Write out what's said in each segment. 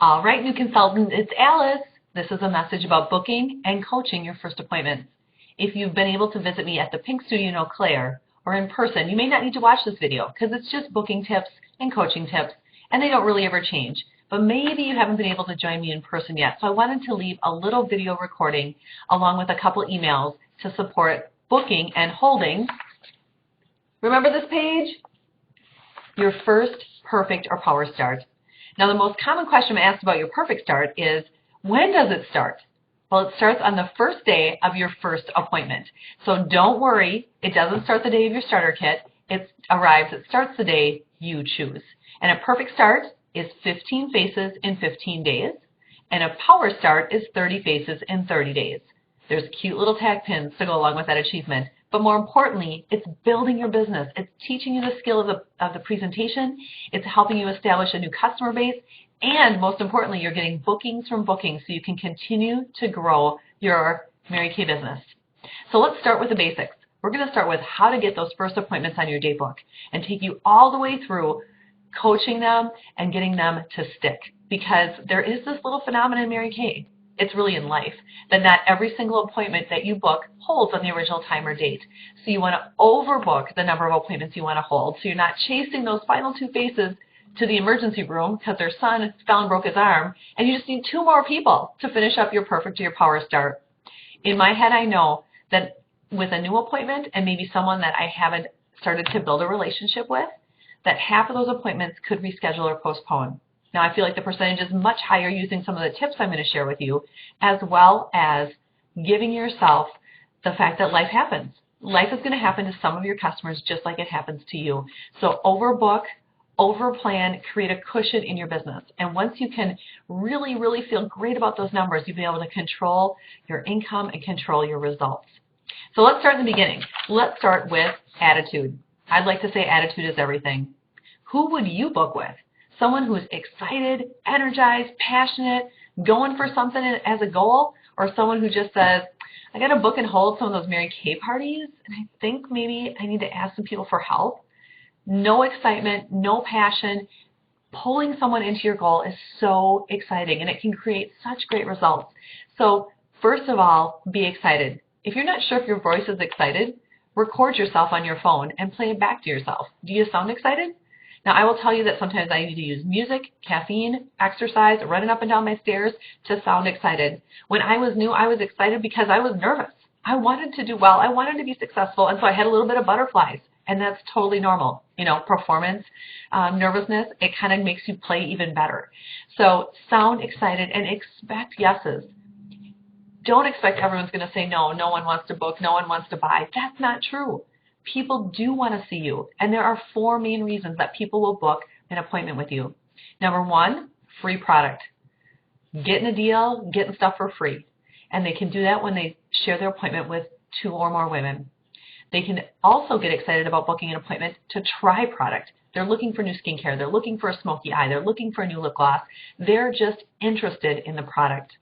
All right, new consultant, it's Alice. This is a message about booking and coaching your first appointment. If you've been able to visit me at the Pink Studio in Eau Claire or in person, you may not need to watch this video because it's just booking tips and coaching tips, and they don't really ever change. But maybe you haven't been able to join me in person yet, so I wanted to leave a little video recording along with a couple emails to support booking and holding. Remember this page? Your first perfect or power start. Now, the most common question I'm asked about your perfect start is, when does it start? Well, it starts on the first day of your first appointment. So don't worry, it doesn't start the day of your starter kit. It starts the day you choose. And a perfect start is 15 faces in 15 days, and a power start is 30 faces in 30 days. There's cute little tag pins to go along with that achievement. But more importantly, it's building your business. It's teaching you the skill of the presentation. It's helping you establish a new customer base. And most importantly, you're getting bookings from bookings so you can continue to grow your Mary Kay business. So let's start with the basics. We're going to start with how to get those first appointments on your date book and take you all the way through coaching them and getting them to stick. Because there is this little phenomenon in Mary Kay. It's really in life, that not every single appointment that you book holds on the original time or date. So you want to overbook the number of appointments you want to hold, so you're not chasing those final two faces to the emergency room because their son fell and broke his arm, and you just need two more people to finish up your perfect or your power start. In my head, I know that with a new appointment and maybe someone that I haven't started to build a relationship with, that half of those appointments could reschedule or postpone. Now, I feel like the percentage is much higher using some of the tips I'm going to share with you, as well as giving yourself the fact that life happens. Life is going to happen to some of your customers just like it happens to you. So overbook, overplan, create a cushion in your business. And once you can really, really feel great about those numbers, you'll be able to control your income and control your results. So let's start in the beginning. Let's start with attitude. I'd like to say attitude is everything. Who would you book with? Someone who's excited, energized, passionate, going for something as a goal, or someone who just says, I got to book and hold some of those Mary Kay parties, and I think maybe I need to ask some people for help. No excitement, no passion. Pulling someone into your goal is so exciting, and it can create such great results. So first of all, be excited. If you're not sure if your voice is excited, record yourself on your phone and play it back to yourself. Do you sound excited? Now, I will tell you that sometimes I need to use music, caffeine, exercise, running up and down my stairs to sound excited. When I was new, I was excited because I was nervous. I wanted to do well. I wanted to be successful, and so I had a little bit of butterflies, and that's totally normal. You know, performance, nervousness, it kind of makes you play even better. So sound excited and expect yeses. Don't expect everyone's going to say no. No one wants to book. No one wants to buy. That's not true. People do want to see you, and there are 4 main reasons that people will book an appointment with you. Number 1, free product. Getting a deal, getting stuff for free. And they can do that when they share their appointment with 2 or more women. They can also get excited about booking an appointment to try product. They're looking for new skincare. They're looking for a smoky eye. They're looking for a new lip gloss. They're just interested in the product.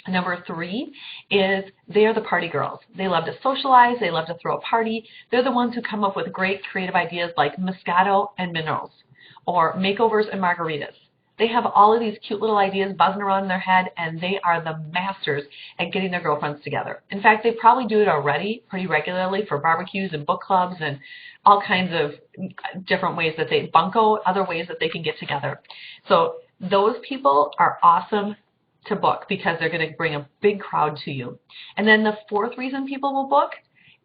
Number 3 is they are the party girls. They love to socialize. They love to throw a party. They're the ones who come up with great creative ideas like Moscato and Minerals or makeovers and margaritas. They have all of these cute little ideas buzzing around in their head, and they are the masters at getting their girlfriends together. In fact, they probably do it already pretty regularly for barbecues and book clubs and all kinds of different ways that they bunko, other ways that they can get together. So those people are awesome to book because they're going to bring a big crowd to you. And then the 4th reason people will book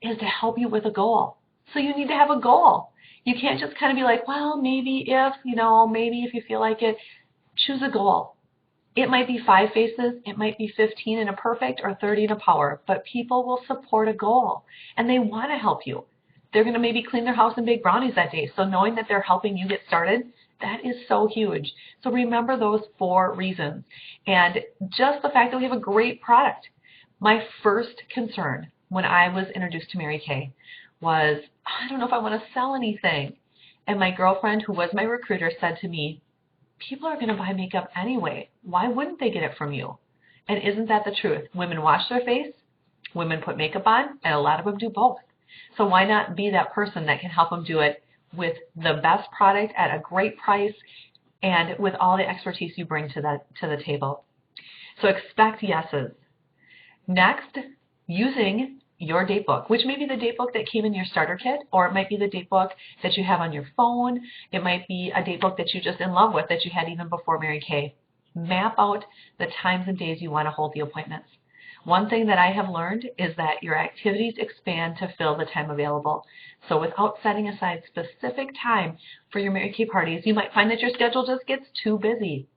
is to help you with a goal. So you need to have a goal. You can't just kind of be like, well, maybe if you feel like it. Choose a goal. It might be 5 faces, it might be 15 in a perfect or 30 in a power, but people will support a goal and they want to help you. They're going to maybe clean their house and bake brownies that day. So knowing that they're helping you get started, that is so huge. So remember those 4 reasons. And just the fact that we have a great product. My first concern when I was introduced to Mary Kay was, I don't know if I want to sell anything. And my girlfriend, who was my recruiter, said to me, people are going to buy makeup anyway. Why wouldn't they get it from you? And isn't that the truth? Women wash their face, women put makeup on, and a lot of them do both. So why not be that person that can help them do it with the best product at a great price and with all the expertise you bring to the table. So expect yeses. Next, using your date book, which may be the date book that came in your starter kit, or it might be the date book that you have on your phone. It might be a date book that you're just in love with that you had even before Mary Kay. Map out the times and days you want to hold the appointments. One thing that I have learned is that your activities expand to fill the time available. So without setting aside specific time for your Mary Kay parties, you might find that your schedule just gets too busy.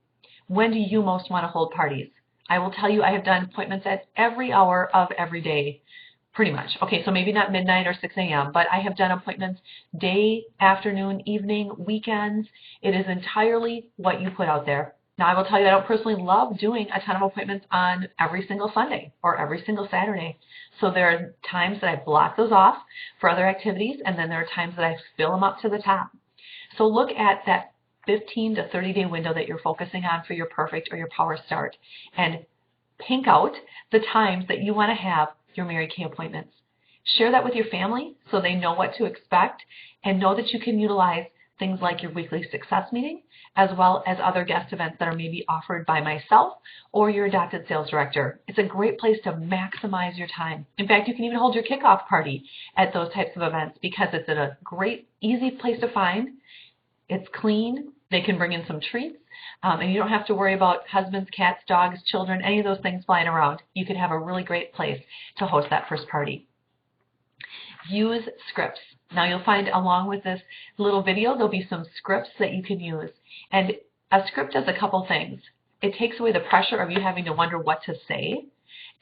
When do you most want to hold parties? I will tell you I have done appointments at every hour of every day, pretty much. Okay, so maybe not midnight or 6 a.m., but I have done appointments day, afternoon, evening, weekends. It is entirely what you put out there. Now, I will tell you I don't personally love doing a ton of appointments on every single Sunday or every single Saturday. So there are times that I block those off for other activities, and then there are times that I fill them up to the top. So look at that 15 to 30-day window that you're focusing on for your perfect or your power start, and pink out the times that you want to have your Mary Kay appointments. Share that with your family so they know what to expect, and know that you can utilize things like your weekly success meeting, as well as other guest events that are maybe offered by myself or your adopted sales director. It's a great place to maximize your time. In fact, you can even hold your kickoff party at those types of events because it's a great, easy place to find. It's clean. They can bring in some treats, and you don't have to worry about husbands, cats, dogs, children, any of those things flying around. You can have a really great place to host that first party. Use scripts. Now you'll find along with this little video, there'll be some scripts that you can use. And a script does a couple things. It takes away the pressure of you having to wonder what to say,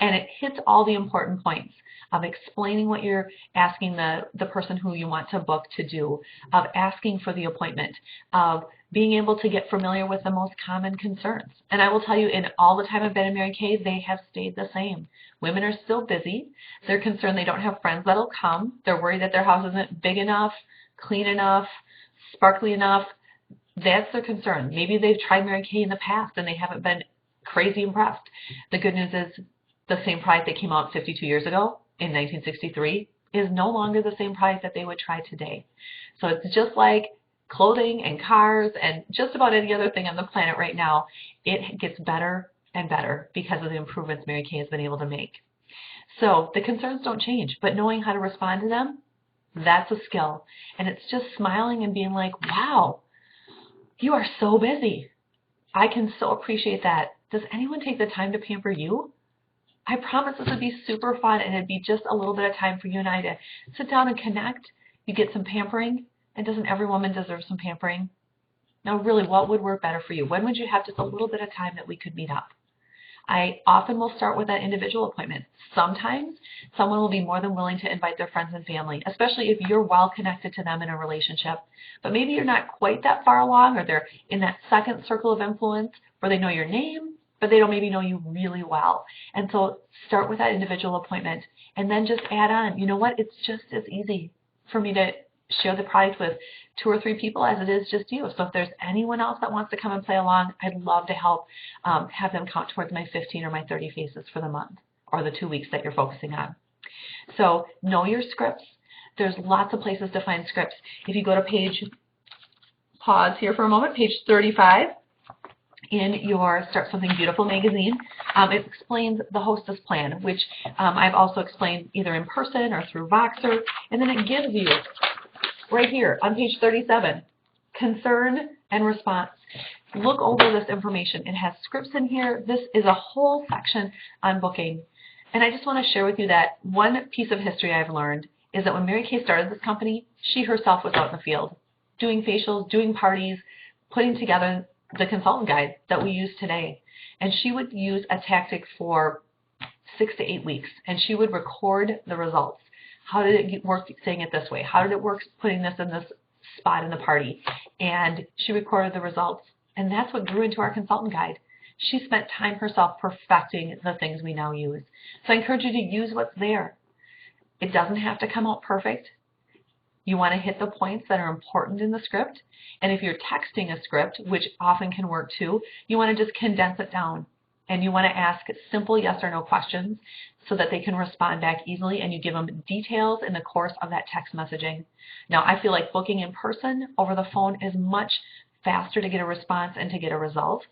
and it hits all the important points of explaining what you're asking the person who you want to book to do, of asking for the appointment, of being able to get familiar with the most common concerns. And I will tell you, in all the time I've been in Mary Kay, they have stayed the same. Women are still busy. They're concerned they don't have friends that'll come. They're worried that their house isn't big enough, clean enough, sparkly enough. That's their concern. Maybe they've tried Mary Kay in the past and they haven't been crazy impressed. The good news is the same product that came out 52 years ago in 1963 is no longer the same product that they would try today. So it's just like clothing and cars and just about any other thing on the planet right now. It gets better and better because of the improvements Mary Kay has been able to make. So the concerns don't change, but knowing how to respond to them, that's a skill. And it's just smiling and being like, wow, you are so busy. I can so appreciate that. Does anyone take the time to pamper you? I promise this would be super fun, and it'd be just a little bit of time for you and I to sit down and connect. You get some pampering, and doesn't every woman deserve some pampering? Now really, what would work better for you? When would you have just a little bit of time that we could meet up? I often will start with that individual appointment. Sometimes someone will be more than willing to invite their friends and family, especially if you're well connected to them in a relationship. But maybe you're not quite that far along, or they're in that second circle of influence where they know your name, but they don't maybe know you really well. And so start with that individual appointment and then just add on. You know what? It's just as easy for me to share the product with 2 or 3 people as it is just you. So if there's anyone else that wants to come and play along, I'd love to help have them count towards my 15 or my 30 faces for the month or the 2 weeks that you're focusing on. So know your scripts. There's lots of places to find scripts. If you go to pause here for a moment, page 35 in your Start Something Beautiful magazine, it explains the hostess plan, which I've also explained either in person or through Voxer, and then it gives you right here on page 37, concern and response. Look over this information. It has scripts in here. This is a whole section on booking. And I just want to share with you that one piece of history I've learned is that when Mary Kay started this company, she herself was out in the field doing facials, doing parties, putting together the consultant guide that we use today. And she would use a tactic for 6 to 8 weeks, and she would record the results. How did it work saying it this way? How did it work putting this in this spot in the party? And she recorded the results. And that's what grew into our consultant guide. She spent time herself perfecting the things we now use. So I encourage you to use what's there. It doesn't have to come out perfect. You want to hit the points that are important in the script. And if you're texting a script, which often can work too, you want to just condense it down. And you want to ask simple yes or no questions so that they can respond back easily, and you give them details in the course of that text messaging. Now, I feel like booking in person over the phone is much faster to get a response and to get a result.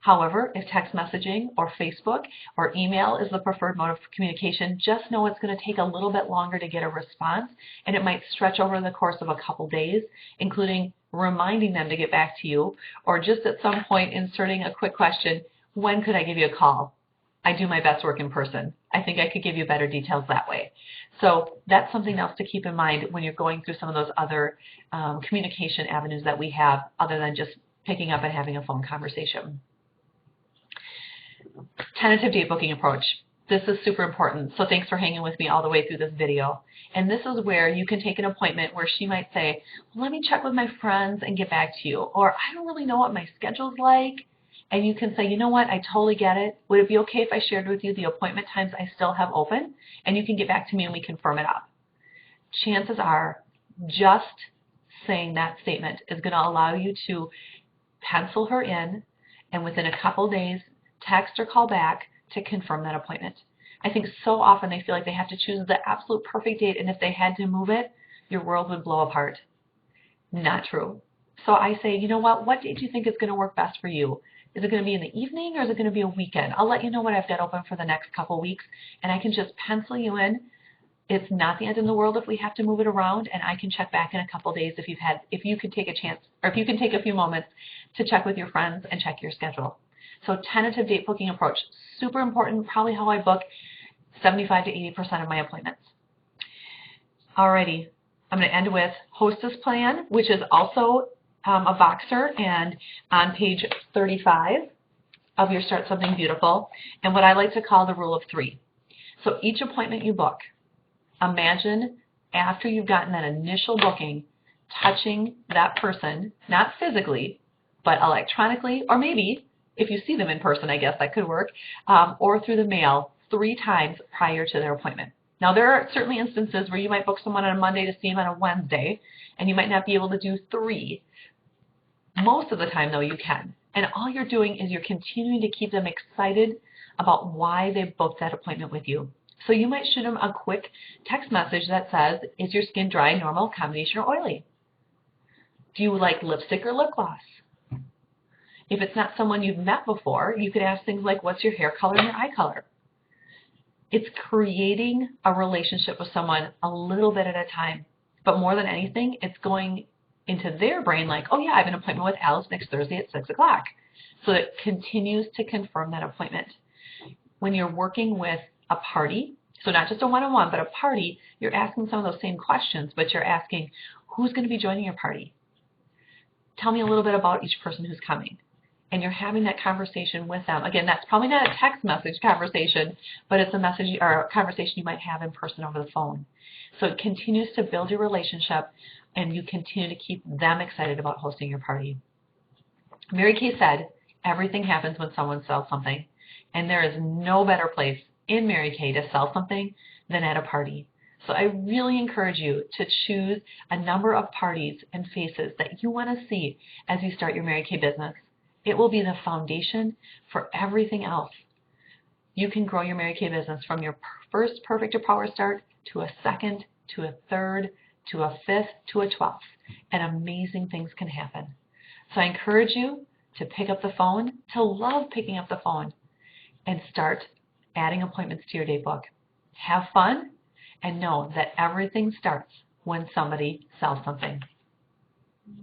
However, if text messaging or Facebook or email is the preferred mode of communication, just know it's going to take a little bit longer to get a response, and it might stretch over the course of a couple days, including reminding them to get back to you, or just at some point inserting a quick question, when could I give you a call? I do my best work in person. I think I could give you better details that way. So that's something else to keep in mind when you're going through some of those other communication avenues that we have other than just picking up and having a phone conversation. Tentative date booking approach. This is super important, so thanks for hanging with me all the way through this video. And this is where you can take an appointment where she might say, well, let me check with my friends and get back to you, or I don't really know what my schedule's like. And you can say, you know what, I totally get it. Would it be okay if I shared with you the appointment times I still have open? And you can get back to me and we can firm it up. Chances are just saying that statement is going to allow you to pencil her in, and within a couple days, text or call back to confirm that appointment. I think so often they feel like they have to choose the absolute perfect date, and if they had to move it, your world would blow apart. Not true. So I say, you know what date do you think is going to work best for you? Is it going to be in the evening, or is it going to be a weekend? I'll let you know what I've got open for the next couple weeks, and I can just pencil you in. It's not the end of the world if we have to move it around, and I can check back in a couple days if you could take a chance, or if you can take a few moments to check with your friends and check your schedule. So tentative date booking approach, super important, probably how I book 75 to 80% of my appointments. Alrighty, I'm going to end with Hostess Plan, which is also a Voxer, and on page 35 of your Start Something Beautiful, and what I like to call the rule of 3. So each appointment you book, imagine after you've gotten that initial booking, touching that person, not physically, but electronically, or maybe if you see them in person, I guess that could work, or through the mail 3 times prior to their appointment. Now, there are certainly instances where you might book someone on a Monday to see them on a Wednesday, and you might not be able to do 3. Most of the time, though, you can. And all you're doing is you're continuing to keep them excited about why they booked that appointment with you. So you might shoot them a quick text message that says, is your skin dry, normal, combination, or oily? Do you like lipstick or lip gloss? If it's not someone you've met before, you could ask things like, what's your hair color and your eye color? It's creating a relationship with someone a little bit at a time. But more than anything, it's going into their brain like, oh yeah, I have an appointment with Alice next Thursday at 6 o'clock. So it continues to confirm that appointment. When you're working with a party, so not just a one-on-one, but a party, you're asking some of those same questions, but you're asking, who's going to be joining your party? Tell me a little bit about each person who's coming. And you're having that conversation with them. Again, that's probably not a text message conversation, but it's a message or a conversation you might have in person over the phone. So it continues to build your relationship, and you continue to keep them excited about hosting your party. Mary Kay said, everything happens when someone sells something, and there is no better place in Mary Kay to sell something than at a party. So I really encourage you to choose a number of parties and faces that you want to see as you start your Mary Kay business. It will be the foundation for everything else. You can grow your Mary Kay business from your first Perfect to Power start to a second, to a third, to a 5th, to a 12th, and amazing things can happen. So I encourage you to pick up the phone, to love picking up the phone, and start adding appointments to your date book. Have fun, and know that everything starts when somebody sells something.